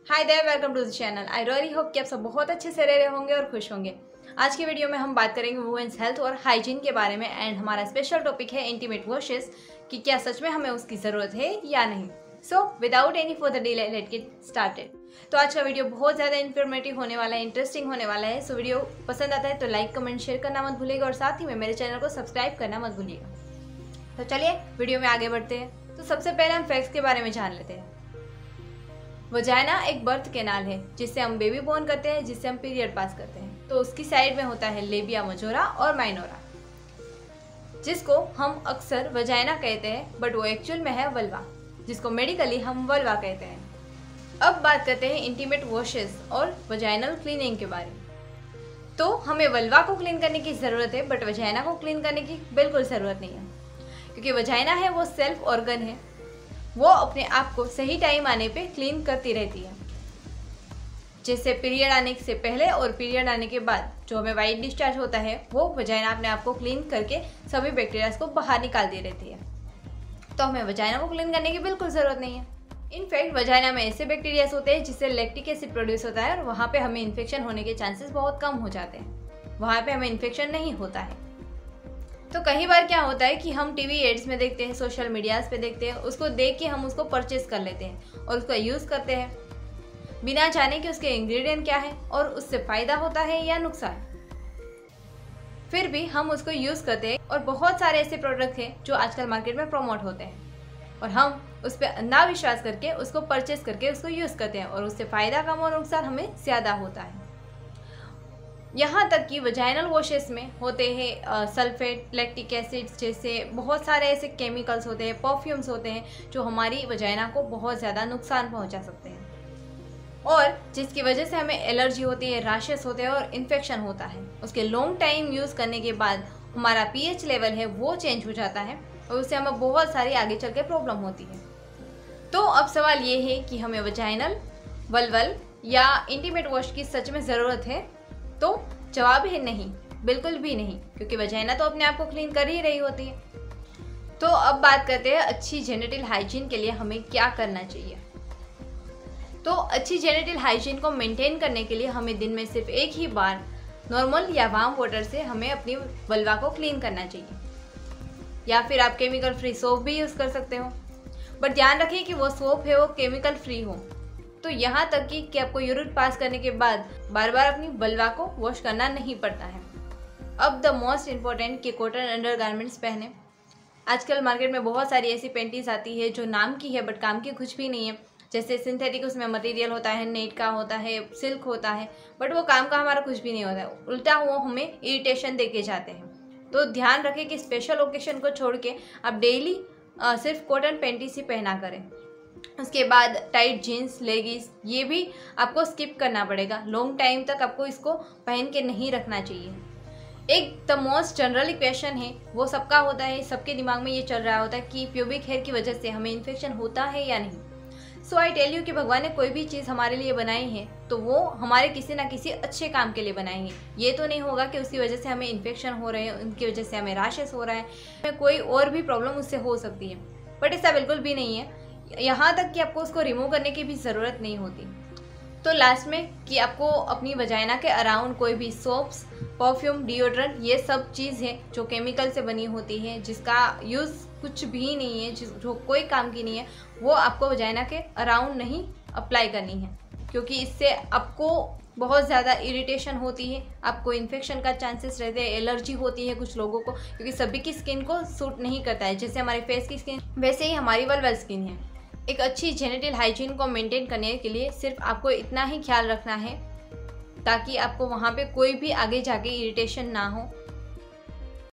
Hi there, welcome to the channel. I really hope कि आप सब बहुत अच्छे से रह रहे होंगे और खुश होंगे। आज की वीडियो में हम बात करेंगे वुमेन्स हेल्थ और हाइजीन के बारे में एंड हमारा स्पेशल टॉपिक है इंटीमेट वॉशेस कि क्या सच में हमें उसकी ज़रूरत है या नहीं। So without any further delay let's get started. तो आज का वीडियो बहुत ज़्यादा इन्फॉर्मेटिव होने वाला है, इंटरेस्टिंग होने वाला है। सो वीडियो पसंद आता है तो लाइक कमेंट शेयर करना मत भूलिएगा और साथ ही में मेरे चैनल को सब्सक्राइब करना मत भूलिएगा। तो चलिए वीडियो में आगे बढ़ते हैं। तो सबसे पहले हम फैक्ट्स के बारे में जान लेते हैं। वजाइना एक बर्थ कैनाल है जिससे हम बेबी बोर्न करते हैं, जिससे हम पीरियड पास करते हैं। तो उसकी साइड में होता है लेबिया मजोरा और माइनोरा, जिसको हम अक्सर वजाइना कहते हैं बट वो एक्चुअल में है वल्वा, जिसको मेडिकली हम वल्वा कहते हैं। अब बात करते हैं इंटीमेट वॉशेस और वजाइनल क्लीनिंग के बारे में। तो हमें वल्वा को क्लीन करने की ज़रूरत है बट वजाइना को क्लीन करने की बिल्कुल ज़रूरत नहीं है, क्योंकि वजाइना है वो सेल्फ ऑर्गन है, वो अपने आप को सही टाइम आने पे क्लीन करती रहती है। जैसे पीरियड आने से पहले और पीरियड आने के बाद जो हमें वाइट डिस्चार्ज होता है वो वजाइना अपने आप को क्लीन करके सभी बैक्टीरियाज को बाहर निकालती रहती है। तो हमें वजाइना को क्लीन करने की बिल्कुल ज़रूरत नहीं है। इनफैक्ट वजाइना में ऐसे बैक्टीरियाज होते हैं जिससे लैक्टिक एसिड प्रोड्यूस होता है और वहाँ पे हमें इन्फेक्शन होने के चांसेस बहुत कम हो जाते हैं। वहाँ पे हमें इन्फेक्शन नहीं होता है। तो कई बार क्या होता है कि हम टीवी एड्स में देखते हैं, सोशल मीडियाज़ पे देखते हैं, उसको देख के हम उसको परचेज कर लेते हैं और उसका यूज़ करते हैं बिना जाने कि उसके इंग्रेडिएंट क्या है और उससे फ़ायदा होता है या नुकसान। फिर भी हम उसको यूज़ करते हैं और बहुत सारे ऐसे प्रोडक्ट हैं जो आजकल मार्केट में प्रमोट होते हैं और हम उस पर अंधा विश्वास करके उसको परचेज करके उसको यूज़ करते हैं और उससे फ़ायदा कम और नुकसान हमें ज़्यादा होता है। यहाँ तक कि वजाइनल वॉशेस में होते हैं सल्फेट, लैक्टिक एसिड जैसे बहुत सारे ऐसे केमिकल्स होते हैं, परफ्यूम्स होते हैं जो हमारी वजाइना को बहुत ज़्यादा नुकसान पहुँचा सकते हैं और जिसकी वजह से हमें एलर्जी होती है, रैशेस होते हैं और इन्फेक्शन होता है। उसके लॉन्ग टाइम यूज़ करने के बाद हमारा पीएच लेवल है वो चेंज हो जाता है और उससे हमें बहुत सारी आगे चल के प्रॉब्लम होती है। तो अब सवाल ये है कि हमें वजाइनल, वल्वल या इंटीमेट वॉश की सच में ज़रूरत है? तो जवाब है नहीं, बिल्कुल भी नहीं, क्योंकि वजाइना तो अपने आप को क्लीन कर ही रही होती है। तो अब बात करते हैं अच्छी जेनिटल हाइजीन के लिए हमें क्या करना चाहिए। तो अच्छी जेनिटल हाइजीन को मेंटेन करने के लिए हमें दिन में सिर्फ एक ही बार नॉर्मल या वार्म वाटर से हमें अपनी वल्वा को क्लीन करना चाहिए, या फिर आप केमिकल फ्री सोप भी यूज़ कर सकते हो। बट ध्यान रखिए कि वो सोप है वो केमिकल फ्री हो। तो यहाँ तक कि आपको यूरिन पास करने के बाद बार बार अपनी वल्वा को वॉश करना नहीं पड़ता है। अब द मोस्ट इम्पॉर्टेंट कि कॉटन अंडरगारमेंट्स पहने। आजकल मार्केट में बहुत सारी ऐसी पैंटीज आती है जो नाम की है बट काम की कुछ भी नहीं है। जैसे सिंथेटिक उसमें मटेरियल होता है, नेट का होता है, सिल्क होता है, बट वो काम का हमारा कुछ भी नहीं होता है, उल्टा वो हमें इरिटेशन दे के जाते हैं। तो ध्यान रखें कि स्पेशल ओकेशन को छोड़ के आप डेली सिर्फ कॉटन पैंटीज ही पहना करें। उसके बाद टाइट जीन्स, लेगिंग्स ये भी आपको स्किप करना पड़ेगा। लॉन्ग टाइम तक आपको इसको पहन के नहीं रखना चाहिए। एक द मोस्ट जनरल क्वेश्चन है, वो सबका होता है, सबके दिमाग में ये चल रहा होता है कि प्यूबिक हेयर की वजह से हमें इन्फेक्शन होता है या नहीं। सो आई टेल यू कि भगवान ने कोई भी चीज़ हमारे लिए बनाई है तो वो हमारे किसी ना किसी अच्छे काम के लिए बनाई है। ये तो नहीं होगा कि उसकी वजह से हमें इन्फेक्शन हो रहे हैं, उनकी वजह से हमें रैशेस हो रहा है, कोई और भी प्रॉब्लम उससे हो सकती है, बट ऐसा बिल्कुल भी नहीं है। यहाँ तक कि आपको उसको रिमूव करने की भी ज़रूरत नहीं होती। तो लास्ट में कि आपको अपनी वजाइना के अराउंड कोई भी सोप्स, परफ्यूम, डिओड्रेंट ये सब चीज़ है जो केमिकल से बनी होती है, जिसका यूज़ कुछ भी नहीं है, जो कोई काम की नहीं है, वो आपको वजाइना के अराउंड नहीं अप्लाई करनी है, क्योंकि इससे आपको बहुत ज़्यादा इरिटेशन होती है, आपको इन्फेक्शन का चांसेस रहते हैं, एलर्जी होती है कुछ लोगों को, क्योंकि सभी की स्किन को सूट नहीं करता है। जैसे हमारे फेस की स्किन वैसे ही हमारी वल्वल स्किन है। एक अच्छी जेनिटल हाइजीन को मेंटेन करने के लिए सिर्फ आपको इतना ही ख्याल रखना है ताकि आपको वहाँ पे कोई भी आगे जाके इरिटेशन ना हो